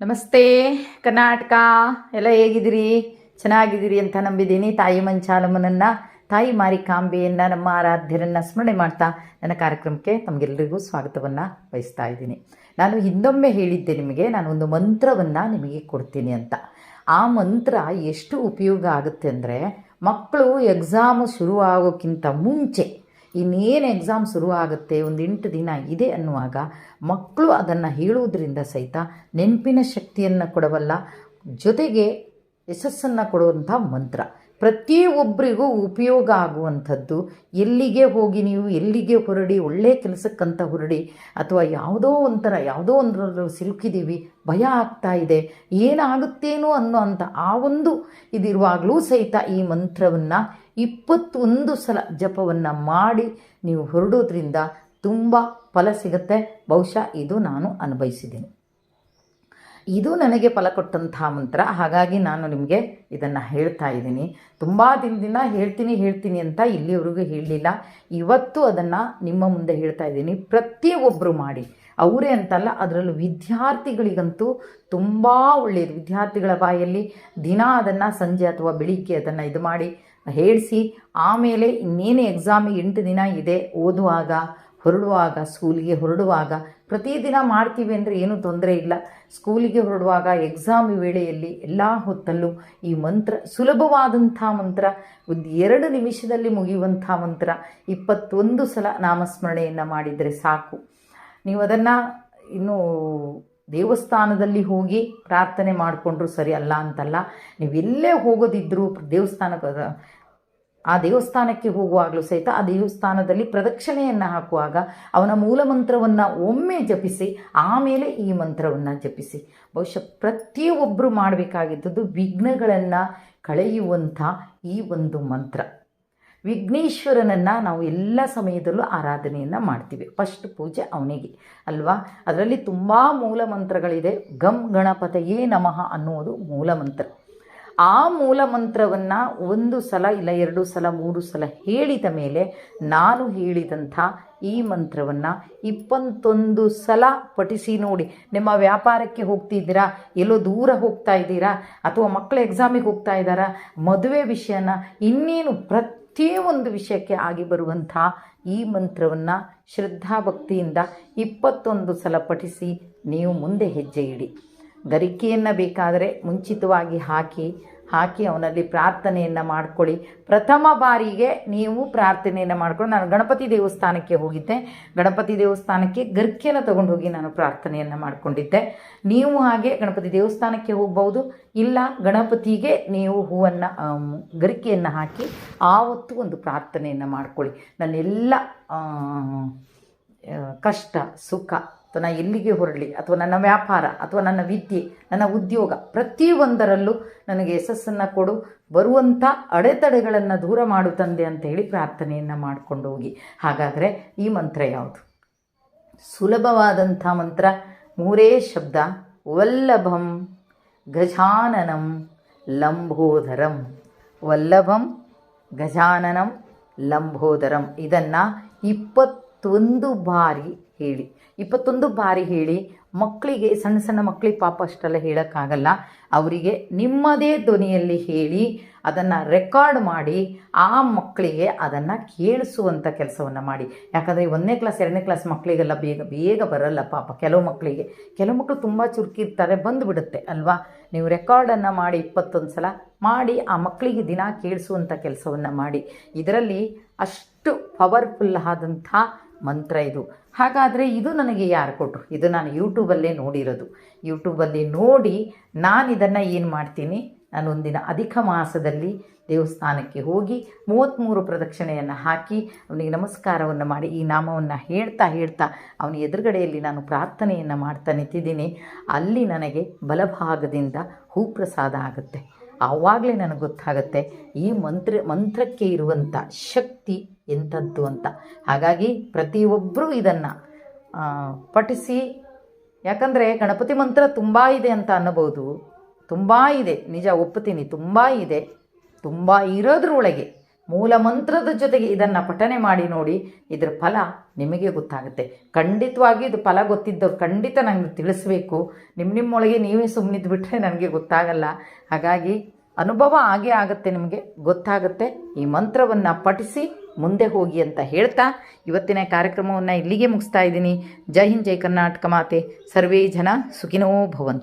ನಮಸ್ತೆ ಕರ್ನಾಟಕ, ಎಲ್ಲ ಹೇಗಿದ್ದೀರಿ? ಚೆನ್ನಾಗಿದ್ದೀರಿ ಅಂತ ನಂಬಿದ್ದೀನಿ. ತಾಯಿ ಮಂಚಾಲಮ್ಮನನ್ನು, ತಾಯಿ ಮಾರಿಕಾಂಬೆಯನ್ನು, ನಮ್ಮ ಆರಾಧ್ಯರನ್ನು ಸ್ಮರಣೆ ಮಾಡ್ತಾ ನನ್ನ ಕಾರ್ಯಕ್ರಮಕ್ಕೆ ತಮಗೆಲ್ಲರಿಗೂ ಸ್ವಾಗತವನ್ನು ಬಯಸ್ತಾ ಇದ್ದೀನಿ. ನಾನು ಹಿಂದೊಮ್ಮೆ ಹೇಳಿದ್ದೆ ನಿಮಗೆ, ನಾನು ಒಂದು ಮಂತ್ರವನ್ನು ನಿಮಗೆ ಕೊಡ್ತೀನಿ ಅಂತ. ಆ ಮಂತ್ರ ಎಷ್ಟು ಉಪಯೋಗ ಆಗುತ್ತೆ ಅಂದರೆ, ಮಕ್ಕಳು ಎಕ್ಸಾಮು ಶುರುವಾಗೋಕ್ಕಿಂತ ಮುಂಚೆ, ಇನ್ನೇನು ಎಕ್ಸಾಮ್ ಶುರು ಆಗುತ್ತೆ, ಒಂದು 8 ದಿನ ಇದೆ ಅನ್ನುವಾಗ ಮಕ್ಕಳು ಅದನ್ನು ಹೇಳುವುದರಿಂದ ಸಹಿತ ನೆನಪಿನ ಶಕ್ತಿಯನ್ನು ಕೊಡಬಲ್ಲ, ಜೊತೆಗೆ ಯಶಸ್ಸನ್ನು ಕೊಡುವಂಥ ಮಂತ್ರ. ಪ್ರತಿಯೊಬ್ಬರಿಗೂ ಉಪಯೋಗ ಆಗುವಂಥದ್ದು. ಎಲ್ಲಿಗೆ ಹೋಗಿ ನೀವು ಎಲ್ಲಿಗೆ ಹೊರಡಿ, ಒಳ್ಳೆಯ ಕೆಲಸಕ್ಕಂತ ಹೊರಡಿ, ಅಥವಾ ಯಾವುದೋ ಒಂದರಲ್ಲಿ ಸಿಲುಕಿದ್ದೀವಿ, ಭಯ ಆಗ್ತಾ ಇದೆ, ಏನಾಗುತ್ತೇನೋ ಅನ್ನೋ ಆ ಒಂದು ಇದಿರುವಾಗಲೂ ಸಹಿತ ಈ ಮಂತ್ರವನ್ನು 21 ಸಲ ಜಪವನ್ನು ಮಾಡಿ ನೀವು ಹೊರಡೋದ್ರಿಂದ ತುಂಬ ಫಲ ಸಿಗುತ್ತೆ. ಬಹುಶಃ ಇದು ನಾನು ಅನುಭವಿಸಿದ್ದೀನಿ. ಇದು ನನಗೆ ಫಲ ಕೊಟ್ಟಂತಹ ಮಂತ್ರ. ಹಾಗಾಗಿ ನಾನು ನಿಮಗೆ ಇದನ್ನು ಹೇಳ್ತಾ ಇದ್ದೀನಿ. ತುಂಬ ದಿನದಿಂದ ಹೇಳ್ತೀನಿ ಅಂತ ಇಲ್ಲಿವರೆಗೂ ಹೇಳಲಿಲ್ಲ. ಇವತ್ತು ಅದನ್ನು ನಿಮ್ಮ ಮುಂದೆ ಹೇಳ್ತಾ ಇದ್ದೀನಿ. ಪ್ರತಿಯೊಬ್ಬರು ಮಾಡಿ, ಅವರೇ ಅಂತಲ್ಲ, ಅದರಲ್ಲೂ ವಿದ್ಯಾರ್ಥಿಗಳಿಗಂತೂ ತುಂಬ ಒಳ್ಳೆಯದು. ವಿದ್ಯಾರ್ಥಿಗಳ ಬಾಯಲ್ಲಿ ದಿನ ಅದನ್ನು ಸಂಜೆ ಅಥವಾ ಬೆಳಿಗ್ಗೆ ಅದನ್ನು ಇದು ಮಾಡಿ ಹೇಳಿಸಿ, ಆಮೇಲೆ ಇನ್ನೇನು ಎಕ್ಸಾಮಿಗೆ 8 ದಿನ ಇದೆ, ಓದುವಾಗ, ಹೊರಡುವಾಗ, ಸ್ಕೂಲಿಗೆ ಹೊರಡುವಾಗ ಪ್ರತಿದಿನ ಮಾಡ್ತೀವಿ ಅಂದರೆ ಏನೂ ತೊಂದರೆ ಇಲ್ಲ. ಸ್ಕೂಲಿಗೆ ಹೊರಡುವಾಗ, ಎಕ್ಸಾಮ್ ವೇಳೆಯಲ್ಲಿ, ಎಲ್ಲ ಹೊತ್ತಲ್ಲೂ ಈ ಮಂತ್ರ ಸುಲಭವಾದಂಥ ಮಂತ್ರ, 2 ನಿಮಿಷದಲ್ಲಿ ಮುಗಿಯುವಂಥ ಮಂತ್ರ. 21 ಸಲ ನಾಮಸ್ಮರಣೆಯನ್ನು ಮಾಡಿದರೆ ಸಾಕು. ನೀವು ಅದನ್ನು ಇನ್ನೂ ದೇವಸ್ಥಾನದಲ್ಲಿ ಹೋಗಿ ಪ್ರಾರ್ಥನೆ ಮಾಡಿಕೊಂಡ್ರೂ ಸರಿ, ಅಲ್ಲ ಅಂತಲ್ಲ. ನೀವು ಎಲ್ಲೇ ಹೋಗೋದಿದ್ದರೂ ಆ ದೇವಸ್ಥಾನಕ್ಕೆ ಹೋಗುವಾಗಲೂ ಸಹಿತ ಆ ದೇವಸ್ಥಾನದಲ್ಲಿ ಪ್ರದಕ್ಷಿಣೆಯನ್ನು ಹಾಕುವಾಗ ಅವನ ಮೂಲ ಮಂತ್ರವನ್ನು ಒಮ್ಮೆ ಜಪಿಸಿ, ಆಮೇಲೆ ಈ ಮಂತ್ರವನ್ನು ಜಪಿಸಿ. ಬಹುಶಃ ಪ್ರತಿಯೊಬ್ಬರು ಮಾಡಬೇಕಾಗಿದ್ದದ್ದು ವಿಘ್ನಗಳನ್ನು ಕಳೆಯುವಂಥ ಈ ಒಂದು ಮಂತ್ರ. ವಿಘ್ನೇಶ್ವರನನ್ನು ನಾವು ಎಲ್ಲ ಸಮಯದಲ್ಲೂ ಆರಾಧನೆಯನ್ನು ಮಾಡ್ತೀವಿ. ಫಸ್ಟ್ ಪೂಜೆ ಅವನಿಗೆ ಅಲ್ವಾ. ಅದರಲ್ಲಿ ತುಂಬ ಮೂಲ ಮಂತ್ರಗಳಿದೆ. ಗಂ ಗಣಪತಯೇ ನಮಃ ಅನ್ನುವುದು ಮೂಲ ಮಂತ್ರ. ಆ ಮೂಲ ಮಂತ್ರವನ್ನು 1 ಸಲ ಇಲ್ಲ 2 ಸಲ 3 ಸಲ ಹೇಳಿದ ಮೇಲೆ, ನಾನು ಹೇಳಿದಂಥ ಈ ಮಂತ್ರವನ್ನು 21 ಸಲ ಪಠಿಸಿ ನೋಡಿ. ನಿಮ್ಮ ವ್ಯಾಪಾರಕ್ಕೆ ಹೋಗ್ತಿದ್ದೀರಾ, ಎಲ್ಲೋ ದೂರ ಹೋಗ್ತಾ ಇದ್ದೀರಾ, ಅಥವಾ ಮಕ್ಕಳ ಎಕ್ಸಾಮಿಗೆ ಹೋಗ್ತಾ ಇದ್ದಾರಾ, ಮದುವೆ ವಿಷಯನ, ಇನ್ನೇನು ಪ್ರತಿಯೊಂದು ವಿಷಯಕ್ಕೆ ಆಗಿ ಬರುವಂಥ ಈ ಮಂತ್ರವನ್ನು ಶ್ರದ್ಧಾಭಕ್ತಿಯಿಂದ 21 ಸಲ ಪಠಿಸಿ ನೀವು ಮುಂದೆ ಹೆಜ್ಜೆ ಇಡಿ. ಗರಿಕೆಯನ್ನು ಬೇಕಾದರೆ ಮುಂಚಿತವಾಗಿ ಹಾಕಿ ಅವನಲ್ಲಿ ಪ್ರಾರ್ಥನೆಯನ್ನು ಮಾಡ್ಕೊಳ್ಳಿ. ಪ್ರಥಮ ಬಾರಿಗೆ ನೀವು ಪ್ರಾರ್ಥನೆಯನ್ನು ಮಾಡ್ಕೊಂಡು, ನಾನು ಗಣಪತಿ ದೇವಸ್ಥಾನಕ್ಕೆ ಹೋಗಿದ್ದೆ. ಗಣಪತಿ ದೇವಸ್ಥಾನಕ್ಕೆ ಗರಿಕೆಯನ್ನು ತಗೊಂಡು ಹೋಗಿ ನಾನು ಪ್ರಾರ್ಥನೆಯನ್ನು ಮಾಡಿಕೊಂಡಿದ್ದೆ. ನೀವು ಹಾಗೆ ಗಣಪತಿ ದೇವಸ್ಥಾನಕ್ಕೆ ಹೋಗ್ಬೋದು, ಇಲ್ಲ ಗಣಪತಿಗೆ ನೀವು ಗರಿಕೆಯನ್ನು ಹಾಕಿ ಆವತ್ತು ಒಂದು ಪ್ರಾರ್ಥನೆಯನ್ನು ಮಾಡ್ಕೊಳ್ಳಿ. ನನ್ನೆಲ್ಲ ಕಷ್ಟ ಸುಖ, ಅಥವಾ ನಾನು ಎಲ್ಲಿಗೆ ಹೊರಡಲಿ, ಅಥವಾ ನನ್ನ ವ್ಯಾಪಾರ, ಅಥವಾ ನನ್ನ ವಿದ್ಯೆ, ನನ್ನ ಉದ್ಯೋಗ, ಪ್ರತಿಯೊಂದರಲ್ಲೂ ನನಗೆ ಯಶಸ್ಸನ್ನು ಕೊಡು, ಬರುವಂಥ ಅಡೆತಡೆಗಳನ್ನು ದೂರ ಮಾಡು ತಂದೆ ಅಂತ ಹೇಳಿ ಪ್ರಾರ್ಥನೆಯನ್ನು ಮಾಡಿಕೊಂಡು ಹೋಗಿ. ಹಾಗಾದರೆ ಈ ಮಂತ್ರ ಯಾವುದು? ಸುಲಭವಾದಂಥ ಮಂತ್ರ, 3 ಶಬ್ದ. ವಲ್ಲಭಂ ಗಜಾನನಂ ಲಂಬೋದರಂ. ವಲ್ಲಭಂ ಗಜಾನನಂ ಲಂಬೋದರಂ. ಇದನ್ನು 21 ಬಾರಿ ಹೇಳಿ. 21 ಬಾರಿ ಹೇಳಿ. ಮಕ್ಕಳಿಗೆ, ಸಣ್ಣ ಮಕ್ಕಳಿಗೆ ಪಾಪ ಅಷ್ಟೆಲ್ಲ ಹೇಳೋಕ್ಕಾಗಲ್ಲ, ಅವರಿಗೆ ನಿಮ್ಮದೇ ಧ್ವನಿಯಲ್ಲಿ ಹೇಳಿ ಅದನ್ನು ರೆಕಾರ್ಡ್ ಮಾಡಿ ಆ ಮಕ್ಕಳಿಗೆ ಅದನ್ನು ಕೇಳಿಸುವಂಥ ಕೆಲಸವನ್ನು ಮಾಡಿ. ಯಾಕಂದರೆ 1ನೇ ಕ್ಲಾಸ್ 2ನೇ ಕ್ಲಾಸ್ ಮಕ್ಕಳಿಗೆಲ್ಲ ಬೇಗ ಬರಲ್ಲ ಪಾಪ. ಕೆಲವು ಮಕ್ಕಳು ತುಂಬ ಚುರುಕಿರ್ತಾರೆ, ಬಂದುಬಿಡುತ್ತೆ ಅಲ್ವಾ. ನೀವು ರೆಕಾರ್ಡನ್ನು ಮಾಡಿ 21 ಸಲ ಮಾಡಿ ಆ ಮಕ್ಕಳಿಗೆ ದಿನ ಕೇಳಿಸುವಂಥ ಕೆಲಸವನ್ನು ಮಾಡಿ. ಇದರಲ್ಲಿ ಅಷ್ಟು ಪವರ್ಫುಲ್ ಆದಂಥ ಮಂತ್ರ ಇದು. ಹಾಗಾದರೆ ಇದು ನನಗೆ ಯಾರು ಕೊಟ್ಟರು? ಇದು ನಾನು ಯೂಟ್ಯೂಬಲ್ಲೇ ನೋಡಿರೋದು. ಯೂಟ್ಯೂಬಲ್ಲಿ ನೋಡಿ ನಾನು ಇದನ್ನು ಏನು ಮಾಡ್ತೀನಿ, ನಾನು ಒಂದಿನ ಅಧಿಕ ಮಾಸದಲ್ಲಿ ದೇವಸ್ಥಾನಕ್ಕೆ ಹೋಗಿ 33 ಪ್ರದಕ್ಷಿಣೆಯನ್ನು ಹಾಕಿ ಅವನಿಗೆ ನಮಸ್ಕಾರವನ್ನು ಮಾಡಿ ಈ ನಾಮವನ್ನು ಹೇಳ್ತಾ ಅವನ ಎದುರುಗಡೆಯಲ್ಲಿ ನಾನು ಪ್ರಾರ್ಥನೆಯನ್ನು ಮಾಡ್ತಾ ನಿಂತಿದ್ದೀನಿ. ಅಲ್ಲಿ ನನಗೆ ಬಲಭಾಗದಿಂದ ಹೂಪ್ರಸಾದ ಆಗುತ್ತೆ. ಆವಾಗಲೇ ನನಗೆ ಗೊತ್ತಾಗುತ್ತೆ ಈ ಮಂತ್ರಕ್ಕೆ ಇರುವಂಥ ಶಕ್ತಿ ಎಂಥದ್ದು ಅಂತ. ಹಾಗಾಗಿ ಪ್ರತಿಯೊಬ್ಬರೂ ಇದನ್ನು ಪಠಿಸಿ. ಯಾಕಂದರೆ ಗಣಪತಿ ಮಂತ್ರ ತುಂಬ ಇದೆ ಅಂತ ಅನ್ನಬಹುದು. ತುಂಬ ಇದೆ, ನಿಜ ಒಪ್ಪುತ್ತೀನಿ, ತುಂಬ ಇದೆ. ತುಂಬ ಇರೋದ್ರೊಳಗೆ ಮೂಲ ಮಂತ್ರದ ಜೊತೆಗೆ ಇದನ್ನು ಪಠನೆ ಮಾಡಿ ನೋಡಿ, ಇದರ ಫಲ ನಿಮಗೆ ಗೊತ್ತಾಗುತ್ತೆ. ಖಂಡಿತವಾಗಿ ಇದು ಫಲ ಗೊತ್ತಿದ್ದವ್ರು ಖಂಡಿತ ನನಗೆ ತಿಳಿಸ್ಬೇಕು. ನಿಮ್ಮೊಳಗೆ ನೀವೇ ಸುಮ್ಮನಿದ್ದು ಬಿಟ್ಟರೆ ನನಗೆ ಗೊತ್ತಾಗಲ್ಲ. ಹಾಗಾಗಿ ಅನುಭವ ಆಗೇ ಆಗುತ್ತೆ, ನಿಮಗೆ ಗೊತ್ತಾಗುತ್ತೆ. ಈ ಮಂತ್ರವನ್ನು ಪಠಿಸಿ ಮುಂದೆ ಹೋಗಿ ಅಂತ ಹೇಳ್ತಾ ಇವತ್ತಿನ ಕಾರ್ಯಕ್ರಮವನ್ನು ಇಲ್ಲಿಗೆ ಮುಗಿಸ್ತಾ ಇದ್ದೀನಿ. ಜೈ ಹಿಂದ್, ಜೈ ಕರ್ನಾಟಕ ಮಾತೆ. ಸರ್ವೇ ಜನ ಸುಖಿನೋ ಭವಂತು.